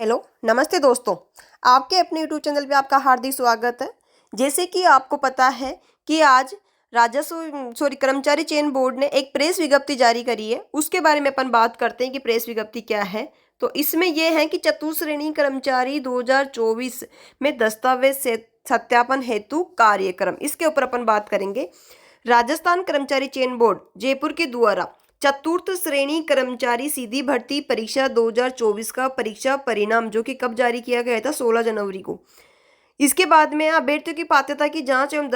Hello, नमस्ते दोस्तों। आपके अपने यूट्यूब चैनल पे आपका हार्दिक स्वागत है। जैसे कि आपको पता है कि आज कर्मचारी चयन बोर्ड ने एक प्रेस विज्ञप्ति जारी करी है। उसके बारे में अपन बात करते हैं कि प्रेस विज्ञप्ति क्या है। तो इसमें यह है कि चतुश्रेणी कर्मचारी 2024 में दस्तावेज सत्यापन हेतु कार्यक्रम, इसके ऊपर अपन बात करेंगे। राजस्थान कर्मचारी चयन बोर्ड जयपुर के द्वारा चतुर्थ श्रेणी कर्मचारी सीधी भर्ती परीक्षा 2024 का परीक्षा परिणाम जो कि कब जारी किया गया था, 16 जनवरी को। इसके बाद में अभ्यर्थियों की पात्रता की जांच एवं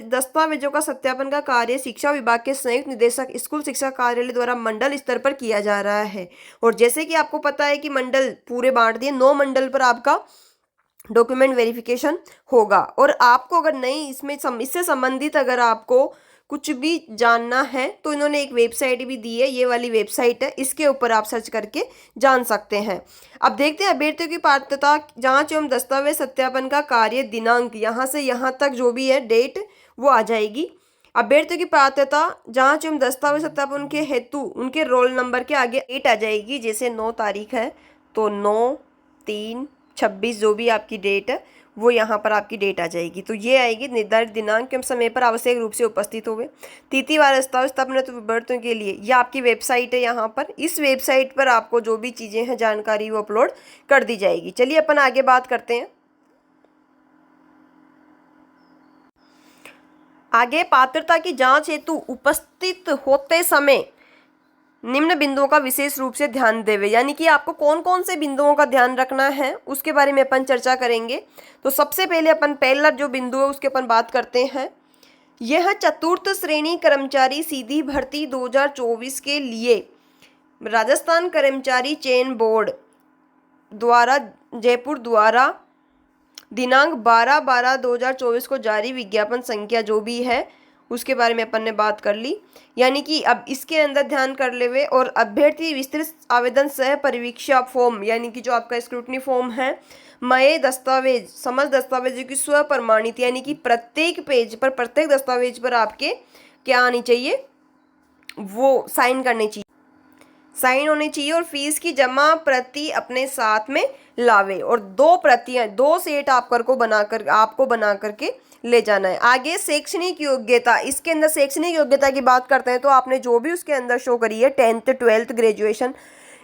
दस्तावेजों का सत्यापन का कार्य शिक्षा विभाग के संयुक्त निदेशक स्कूल शिक्षा कार्यालय द्वारा मंडल स्तर पर किया जा रहा है। और जैसे कि आपको पता है कि मंडल पूरे बांट दिए, 9 मंडल पर आपका डॉक्यूमेंट वेरिफिकेशन होगा। और आपको अगर नहीं इससे संबंधित अगर आपको कुछ भी जानना है तो इन्होंने एक वेबसाइट भी दी है, ये वाली वेबसाइट है, इसके ऊपर आप सर्च करके जान सकते हैं। अब देखते हैं अभ्यर्थियों की पात्रता जांच एवं दस्तावेज सत्यापन का कार्य दिनांक, यहाँ से यहाँ तक जो भी है डेट वो आ जाएगी। अभ्यर्थियों की पात्रता जांच एवं दस्तावेज सत्यापन के हेतु उनके रोल नंबर के आगे डेट आ जाएगी। जैसे 9 तारीख है तो 9/3/26 जो भी आपकी डेट है वो यहाँ पर आपकी डेट आ जाएगी। तो ये आएगी निर्धारित दिनांक एवं समय पर आवश्यक रूप से उपस्थित हुए तिथिवार दस्तावेज अभ्यर्थियों के लिए। यह आपकी वेबसाइट है। यहाँ पर इस वेबसाइट पर आपको जो भी चीज़ें हैं जानकारी वो अपलोड कर दी जाएगी। चलिए अपन आगे बात करते हैं। आगे पात्रता की जांच हेतु उपस्थित होते समय निम्न बिंदुओं का विशेष रूप से ध्यान देवे, यानी कि आपको कौन कौन से बिंदुओं का ध्यान रखना है उसके बारे में अपन चर्चा करेंगे। तो सबसे पहले अपन पहला जो बिंदु है उसके अपन बात करते हैं। यह चतुर्थ श्रेणी कर्मचारी सीधी भर्ती 2024 के लिए राजस्थान कर्मचारी चयन बोर्ड द्वारा जयपुर द्वारा दिनांक 12/12/2024 को जारी विज्ञापन संख्या जो भी है उसके बारे में अपन ने बात कर ली। यानी कि अब इसके अंदर ध्यान कर ले हुए और अभ्यर्थी विस्तृत आवेदन सह परीक्षा फॉर्म, यानी कि जो आपका स्क्रूटनी फॉर्म है, मय दस्तावेज समस्त दस्तावेजों की स्व प्रमाणित, यानी कि प्रत्येक पेज पर प्रत्येक दस्तावेज पर आपके क्या आनी चाहिए, वो साइन करनी चाहिए, साइन होनी चाहिए। और फीस की जमा प्रति अपने साथ में लावे और 2 प्रतियां 2 सेट आपको बना करके ले जाना है। आगे शैक्षणिक योग्यता, इसके अंदर शैक्षणिक योग्यता की बात करते हैं तो आपने जो भी उसके अंदर शो करी है 10th 12th ग्रेजुएशन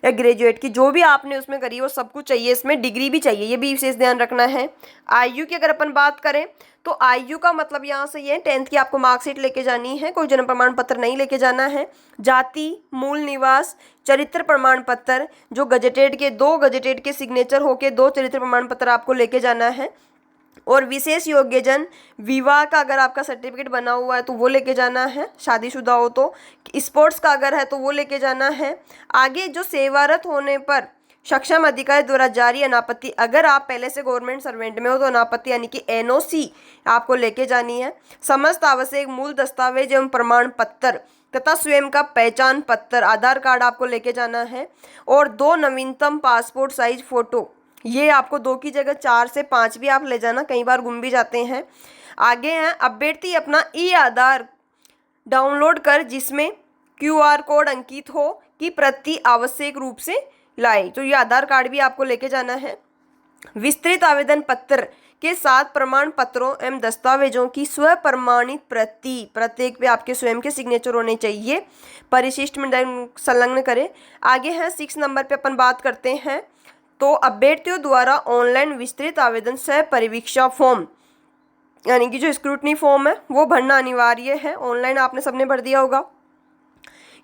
या ग्रेजुएट की जो भी आपने उसमें करी है वो सब कुछ चाहिए। इसमें डिग्री भी चाहिए, ये भी विशेष ध्यान रखना है। आयु की अगर अपन बात करें तो आयु का मतलब यहाँ से ये 10th की आपको मार्कशीट लेके जानी है, कोई जन्म प्रमाण पत्र नहीं लेके जाना है। जाति, मूल निवास, चरित्र प्रमाण पत्र, जो गजेटेड के 2 गजेटेड के सिग्नेचर होके 2 चरित्र प्रमाण पत्र आपको लेके जाना है। और विशेष योग्यजन विवाह का अगर आपका सर्टिफिकेट बना हुआ है तो वो लेके जाना है, शादीशुदा हो तो। स्पोर्ट्स का अगर है तो वो लेके जाना है। आगे जो सेवारत होने पर सक्षम अधिकारी द्वारा जारी अनापत्ति, अगर आप पहले से गवर्नमेंट सर्वेंट में हो तो अनापत्ति यानी कि एनओसी आपको लेके जानी है। समस्त आवश्यक मूल दस्तावेज एवं प्रमाण पत्र तथा स्वयं का पहचान पत्र, आधार कार्ड आपको लेके जाना है। और 2 नवीनतम पासपोर्ट साइज फोटो, ये आपको 2 की जगह 4 से 5 भी आप ले जाना, कई बार गुम भी जाते हैं। आगे हैं अभ्यर्थी अपना आधार डाउनलोड कर जिसमें QR कोड अंकित हो की प्रति आवश्यक रूप से लाए, तो ये आधार कार्ड भी आपको लेके जाना है। विस्तृत आवेदन पत्र के साथ प्रमाण पत्रों एवं दस्तावेजों की स्व प्रमाणित प्रति, प्रत्येक पे आपके स्वयं के सिग्नेचर होने चाहिए, परिशिष्ट में संलग्न करें। आगे है 6 नंबर पे अपन बात करते हैं। तो अभ्यर्थियों द्वारा ऑनलाइन विस्तृत आवेदन सह परीक्षा फॉर्म, यानी कि जो स्क्रूटनी फॉर्म है वो भरना अनिवार्य है। ऑनलाइन आपने सबने भर दिया होगा।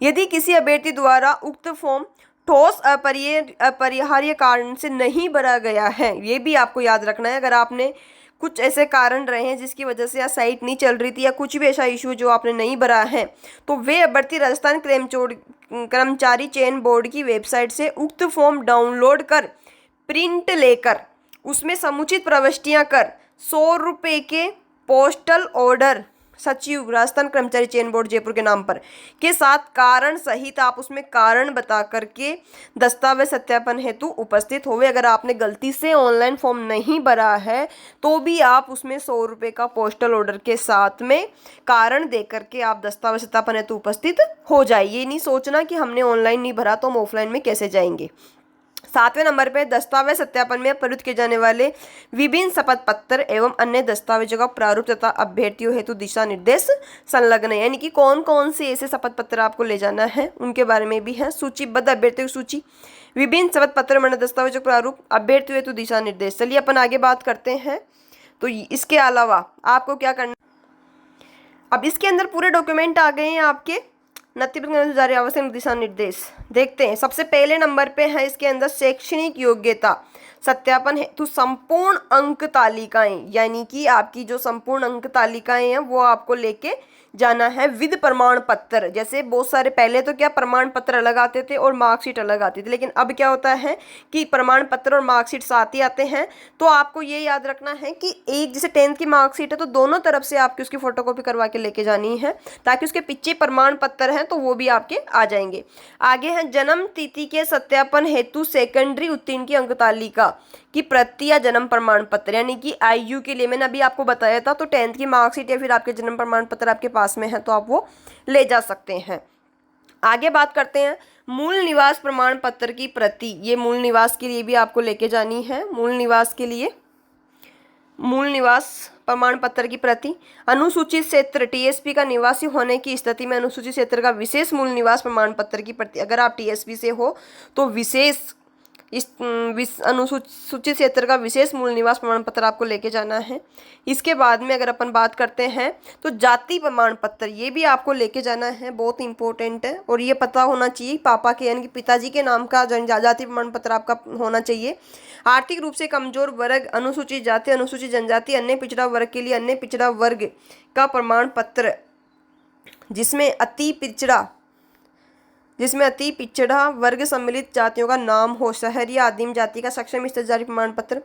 यदि किसी अभ्यर्थी द्वारा उक्त फॉर्म ठोस अपरिहार्य कारण से नहीं भरा गया है, ये भी आपको याद रखना है। अगर आपने कुछ ऐसे कारण रहे हैं जिसकी वजह से या साइट नहीं चल रही थी या कुछ भी ऐसा इशू जो आपने नहीं भरा है, तो वे अभ्यर्थी राजस्थान कर्मचारी चयन बोर्ड की वेबसाइट से उक्त फॉर्म डाउनलोड कर प्रिंट लेकर उसमें समुचित प्रविष्टियां कर 100 रुपये के पोस्टल ऑर्डर सचिव राजस्थान कर्मचारी चयन बोर्ड जयपुर के नाम पर के साथ कारण सहित आप उसमें कारण बता करके दस्तावेज सत्यापन हेतु उपस्थित होवे। अगर आपने गलती से ऑनलाइन फॉर्म नहीं भरा है तो भी आप उसमें 100 रुपये का पोस्टल ऑर्डर के साथ में कारण दे करके आप दस्तावेज सत्यापन हेतु उपस्थित हो जाइए। नहीं सोचना कि हमने ऑनलाइन नहीं भरा तो हम ऑफलाइन में कैसे जाएंगे। 7वें नंबर पे दस्तावेज सत्यापन में प्रयुक्त किए जाने वाले विभिन्न शपथ पत्र एवं अन्य दस्तावेजों का प्रारूप तथा अभ्यर्थियों हेतु दिशा निर्देश संलग्न है। यानी कि कौन कौन से ऐसे शपथ पत्र आपको ले जाना है उनके बारे में भी है। सूचीबद्ध अभ्यर्थियों की सूची, विभिन्न शपथ पत्र में दस्तावेजों का प्रारूप, अभ्यर्थियों हेतु दिशा निर्देश। चलिए अपन आगे बात करते हैं। तो इसके अलावा आपको क्या करना, अब इसके अंदर पूरे डॉक्यूमेंट आ गए हैं आपके नथिपत्र जारी आवश्यक दिशा निर्देश। देखते हैं, सबसे पहले नंबर पे है इसके अंदर शैक्षणिक योग्यता सत्यापन हेतु संपूर्ण अंक तालिकाएं, यानी कि आपकी जो संपूर्ण अंक तालिकाएं हैं वो आपको लेके जाना है विद प्रमाण पत्र। जैसे बहुत सारे पहले तो क्या प्रमाण पत्र अलग आते थे और मार्कशीट अलग आती थी, लेकिन अब क्या होता है कि प्रमाण पत्र और मार्कशीट साथ ही आते हैं। तो आपको ये याद रखना है कि एक जैसे 10th की मार्कशीट है तो दोनों तरफ से आपकी उसकी फोटोकॉपी करवा के लेके जानी है, ताकि उसके पीछे प्रमाण पत्र हैं तो वो भी आपके आ जाएंगे। आगे है जन्म तिथि के सत्यापन हेतु सेकेंडरी उत्तीर्ण की अंक तालिका की प्रति या जन्म प्रमाण पत्र, यानी कि आयु के लिए मैंने अभी आपको बताया था। तो 10th की मार्कशीट या फिर आपके जन्म प्रमाण पत्र आपके पास में है तो आप वो ले जा सकते हैं। आगे बात करते हैं मूल निवास प्रमाण पत्र की प्रति। ये मूल निवास के लिए भी आपको लेके जानी है। मूल निवास के लिए मूल निवास प्रमाण पत्र की प्रति, अनुसूचित क्षेत्र टीएसपी का निवासी होने की स्थिति में अनुसूचित क्षेत्र का विशेष मूल निवास प्रमाण पत्र की प्रति। अगर आप टीएसपी से हो तो विशेष अनुसूचित क्षेत्र का विशेष मूल निवास प्रमाण पत्र आपको लेके जाना है। इसके बाद में अगर अपन बात करते हैं तो जाति प्रमाण पत्र, ये भी आपको लेके जाना है, बहुत इंपॉर्टेंट है। और ये पता होना चाहिए पापा के यानी कि पिताजी के नाम का जाति प्रमाण पत्र आपका होना चाहिए। आर्थिक रूप से कमजोर वर्ग, अनुसूचित जाति, अनुसूचित जनजाति, अन्य पिछड़ा वर्ग के लिए अन्य पिछड़ा वर्ग का प्रमाण पत्र जिसमें अति पिछड़ा वर्ग सम्मिलित जातियों का नाम हो, शहरी या आदिम जाति का सक्षम स्तर जाति प्रमाण पत्र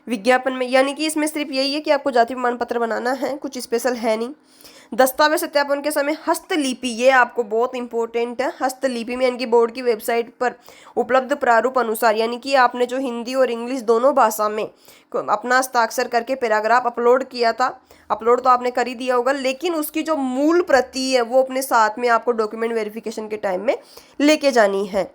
विज्ञापन में, यानी कि इसमें सिर्फ यही है कि आपको जाति प्रमाण पत्र बनाना है, कुछ स्पेशल है नहीं। दस्तावेज सत्यापन के समय हस्तलिपि, ये आपको बहुत इंपॉर्टेंट है। हस्तलिपि में यानी कि बोर्ड की वेबसाइट पर उपलब्ध प्रारूप अनुसार, यानी कि आपने जो हिंदी और इंग्लिश दोनों भाषा में अपना हस्ताक्षर करके पैराग्राफ अपलोड किया था, अपलोड तो आपने कर ही दिया होगा, लेकिन उसकी जो मूल प्रति है वो अपने साथ में आपको डॉक्यूमेंट वेरिफिकेशन के टाइम में लेके जानी है।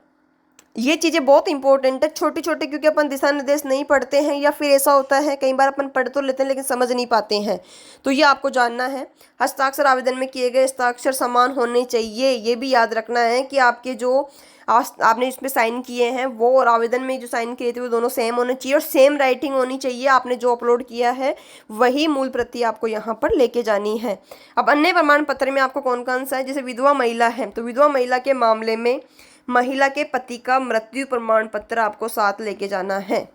ये चीज़ें बहुत इंपॉर्टेंट है, छोटी छोटी, क्योंकि अपन दिशा निर्देश नहीं पढ़ते हैं या फिर ऐसा होता है कई बार अपन पढ़ तो लेते हैं लेकिन समझ नहीं पाते हैं, तो ये आपको जानना है। हस्ताक्षर आवेदन में किए गए हस्ताक्षर समान होने चाहिए, ये भी याद रखना है कि आपके जो आपने इसमें साइन किए हैं वो और आवेदन में जो साइन किए थे वो दोनों सेम होने चाहिए और सेम राइटिंग होनी चाहिए। आपने जो अपलोड किया है वही मूल प्रति आपको यहाँ पर लेके जानी है। अब अन्य प्रमाण पत्र में आपको कौन कौन सा है, जैसे विधवा महिला है तो विधवा महिला के मामले में महिला के पति का मृत्यु प्रमाण पत्र आपको साथ लेके जाना है,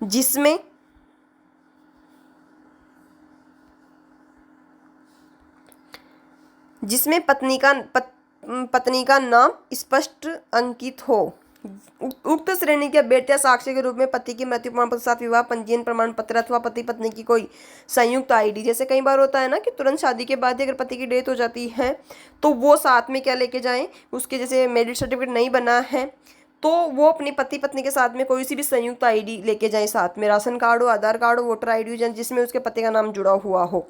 जिसमें पत्नी का नाम स्पष्ट अंकित हो। उक्त श्रेणी के अभ्यर्थी साक्ष्य के रूप में पति की मृत्यु प्रमाण पत्र साथ विवाह पंजीयन प्रमाण पत्र अथवा पति पत्नी की कोई संयुक्त आईडी, जैसे कई बार होता है ना कि तुरंत शादी के बाद अगर पति की डेथ हो जाती है तो वो साथ में क्या लेके जाएं, उसके जैसे मैरिज सर्टिफिकेट नहीं बना है तो वो अपनी पति पत्नी के साथ में कोई सी भी संयुक्त आईडी लेके जाएं, साथ में राशन कार्ड हो, आधार कार्ड हो, वोटर आईडी हो, जिसमें उसके पति का नाम जुड़ा हुआ हो।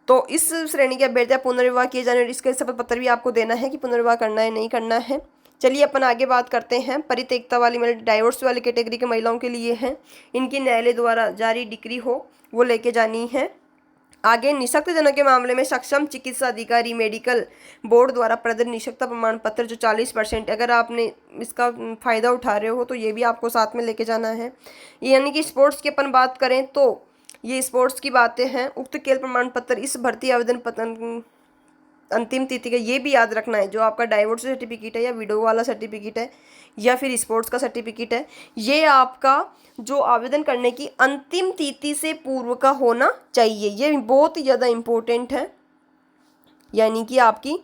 तो इस श्रेणी के अभ्यर्थी पुनर्विवाह किए जाने और इसके शपथ पत्र भी आपको देना है कि पुनर्विवाह करना है नहीं करना है। चलिए अपन आगे बात करते हैं। परित्यक्ता वाली मतलब डाइवोर्स वाली कैटेगरी के महिलाओं के लिए है, इनकी न्यायालय द्वारा जारी डिक्री हो वो लेके जानी है। आगे निःशक्त जनों के मामले में सक्षम चिकित्सा अधिकारी मेडिकल बोर्ड द्वारा प्रदत्त निःशक्तता प्रमाण पत्र जो 40%, अगर आपने इसका फ़ायदा उठा रहे हो तो ये भी आपको साथ में लेके जाना है। यानी कि स्पोर्ट्स की अपन बात करें तो ये स्पोर्ट्स की बातें हैं। उक्त खेल प्रमाण पत्र इस भर्ती आवेदन अंतिम तिथि का ये भी याद रखना है, जो आपका डाइवोर्स सर्टिफिकेट है या विडो वाला सर्टिफिकेट है या फिर स्पोर्ट्स का सर्टिफिकेट है, ये आपका जो आवेदन करने की अंतिम तिथि से पूर्व का होना चाहिए। ये बहुत ही ज़्यादा इम्पोर्टेंट है, यानी कि आपकी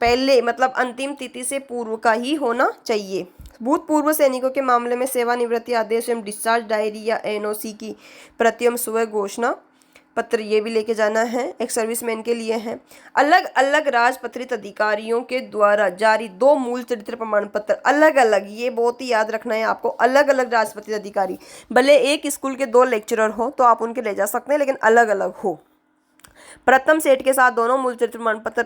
पहले मतलब अंतिम तिथि से पूर्व का ही होना चाहिए। भूतपूर्व सैनिकों के मामले में सेवानिवृत्ति आदेश एवं डिस्चार्ज डायरी या एनओसी की प्रति एवं स्व घोषणा पत्र ये भी लेके जाना है, एक सर्विसमैन के लिए है। अलग अलग राजपत्रित अधिकारियों के द्वारा जारी 2 मूल चरित्र प्रमाण पत्र, अलग अलग, ये बहुत ही याद रखना है आपको, अलग अलग राजपत्रित अधिकारी, भले एक स्कूल के 2 लेक्चरर हो तो आप उनके ले जा सकते हैं लेकिन अलग अलग हो। प्रथम सेट के साथ दोनों मूल चरित्र प्रमाण पत्र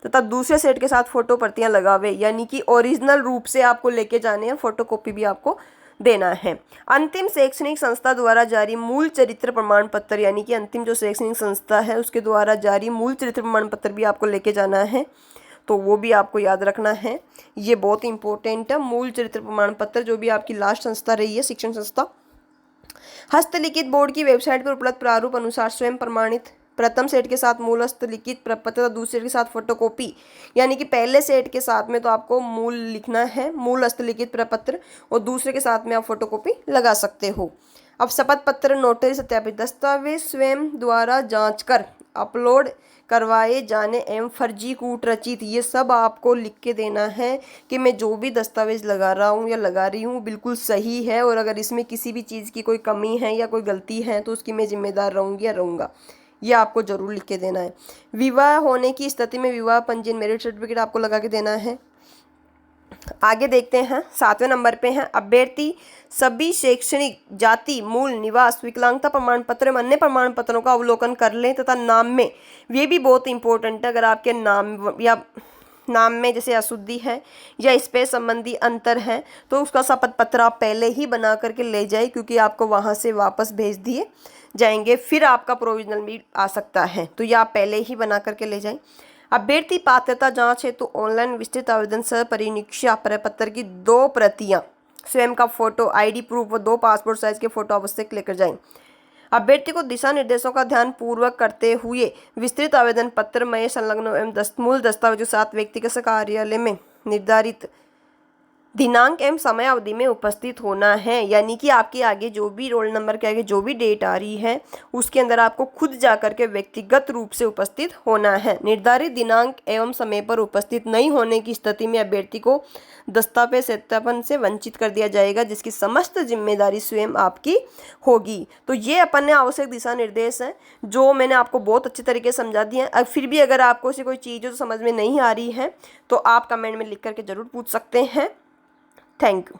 तथा दूसरे सेट के साथ फोटो प्रतियां लगावे, यानी कि ओरिजिनल रूप से आपको लेके जाने हैं, फोटोकॉपी भी आपको देना है। अंतिम शैक्षणिक संस्था द्वारा जारी मूल चरित्र प्रमाण पत्र, यानी कि अंतिम जो शैक्षणिक संस्था है उसके द्वारा जारी मूल चरित्र प्रमाण पत्र भी आपको लेके जाना है, तो वो भी आपको याद रखना है। ये बहुत इंपॉर्टेंट है, मूल चरित्र प्रमाण पत्र, जो भी आपकी लास्ट संस्था रही है शिक्षण संस्था। हस्तलिखित बोर्ड की वेबसाइट पर उपलब्ध प्रारूप अनुसार स्वयं प्रमाणित प्रथम सेट के साथ मूल हस्तलिखित प्रपत्र तथा दूसरे के साथ फोटोकॉपी, यानी कि पहले सेट के साथ में तो आपको मूल लिखना है, मूल हस्तलिखित प्रपत्र, और दूसरे के साथ में आप फोटोकॉपी लगा सकते हो। अब शपथ पत्र, नोटरी सत्यापित दस्तावेज स्वयं द्वारा जांच कर अपलोड करवाए जाने एवं फर्जी कूट रचित, ये सब आपको लिख के देना है कि मैं जो भी दस्तावेज लगा रहा हूँ या लगा रही हूँ बिल्कुल सही है, और अगर इसमें किसी भी चीज़ की कोई कमी है या कोई गलती है तो उसकी मैं जिम्मेदार रहूँगी या रहूँगा, ये आपको जरूर लिख के देना है। विवाह होने की स्थिति में विवाह पंजीयन मैरिज सर्टिफिकेट आपको लगा के देना है। आगे देखते हैं, 7वें नंबर पे हैं अभ्यर्थी सभी शैक्षणिक जाति मूल निवास विकलांगता प्रमाण पत्र एवं अन्य प्रमाण पत्रों का अवलोकन कर लें तथा नाम में, ये भी बहुत इंपॉर्टेंट है, अगर आपके नाम में जैसे अशुद्धि है या स्पेस संबंधी अंतर है तो उसका शपथ पत्र आप पहले ही बना करके ले जाए, क्योंकि आपको वहाँ से वापस भेज दिए जाएंगे, फिर आपका प्रोविजनल भी आ सकता है, तो ये आप पहले ही बना करके ले जाएं। अभ्यर्थी पात्रता जांच है तो ऑनलाइन विस्तृत आवेदन सह परिनीक्षा प्रपत्र की 2 प्रतियां, स्वयं का फोटो, आईडी प्रूफ व 2 पासपोर्ट साइज के फोटो आवश्यक लेकर जाएं। अभ्यर्थी को दिशा निर्देशों का ध्यान पूर्वक करते हुए विस्तृत आवेदन पत्र में संलग्न एवं मूल दस्तावेजों के साथ व्यक्तिगत कार्यालय में निर्धारित दिनांक एवं समय अवधि में उपस्थित होना है, यानी कि आपके आगे जो भी रोल नंबर के आगे जो भी डेट आ रही है उसके अंदर आपको खुद जाकर के व्यक्तिगत रूप से उपस्थित होना है। निर्धारित दिनांक एवं समय पर उपस्थित नहीं होने की स्थिति में अभ्यर्थी को दस्तावेज सत्यापन से वंचित कर दिया जाएगा, जिसकी समस्त जिम्मेदारी स्वयं आपकी होगी। तो ये अपन ने आवश्यक दिशा निर्देश हैं जो मैंने आपको बहुत अच्छी तरीके से समझा दिए हैं। फिर भी अगर आपको से कोई चीज़ जो समझ में नहीं आ रही है तो आप कमेंट में लिख करके ज़रूर पूछ सकते हैं। Thank you.